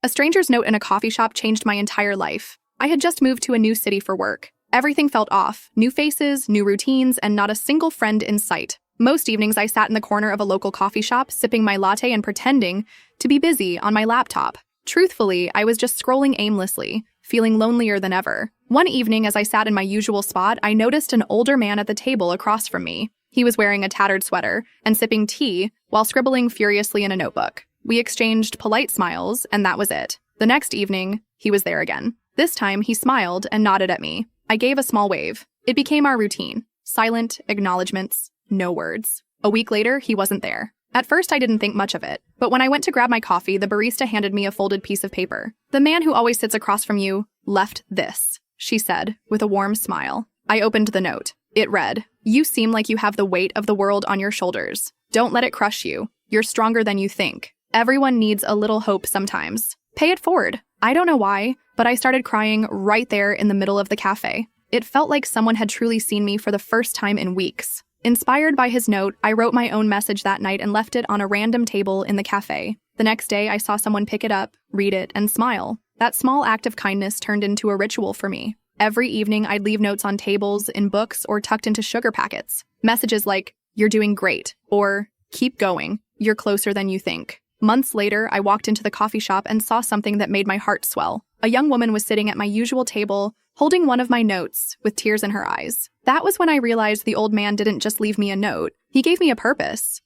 A stranger's note in a coffee shop changed my entire life. I had just moved to a new city for work. Everything felt off. New faces, new routines, and not a single friend in sight. Most evenings I sat in the corner of a local coffee shop, sipping my latte and pretending to be busy on my laptop. Truthfully, I was just scrolling aimlessly, feeling lonelier than ever. One evening, as I sat in my usual spot, I noticed an older man at the table across from me. He was wearing a tattered sweater and sipping tea while scribbling furiously in a notebook. We exchanged polite smiles, and that was it. The next evening, he was there again. This time, he smiled and nodded at me. I gave a small wave. It became our routine. Silent acknowledgements, no words. A week later, he wasn't there. At first, I didn't think much of it, but when I went to grab my coffee, the barista handed me a folded piece of paper. "The man who always sits across from you left this," she said, with a warm smile. I opened the note. It read, "You seem like you have the weight of the world on your shoulders. Don't let it crush you. You're stronger than you think. Everyone needs a little hope sometimes. Pay it forward." I don't know why, but I started crying right there in the middle of the cafe. It felt like someone had truly seen me for the first time in weeks. Inspired by his note, I wrote my own message that night and left it on a random table in the cafe. The next day, I saw someone pick it up, read it, and smile. That small act of kindness turned into a ritual for me. Every evening, I'd leave notes on tables, in books, or tucked into sugar packets. Messages like, "You're doing great," or "Keep going, you're closer than you think." Months later, I walked into the coffee shop and saw something that made my heart swell. A young woman was sitting at my usual table, holding one of my notes, with tears in her eyes. That was when I realized the old man didn't just leave me a note. He gave me a purpose.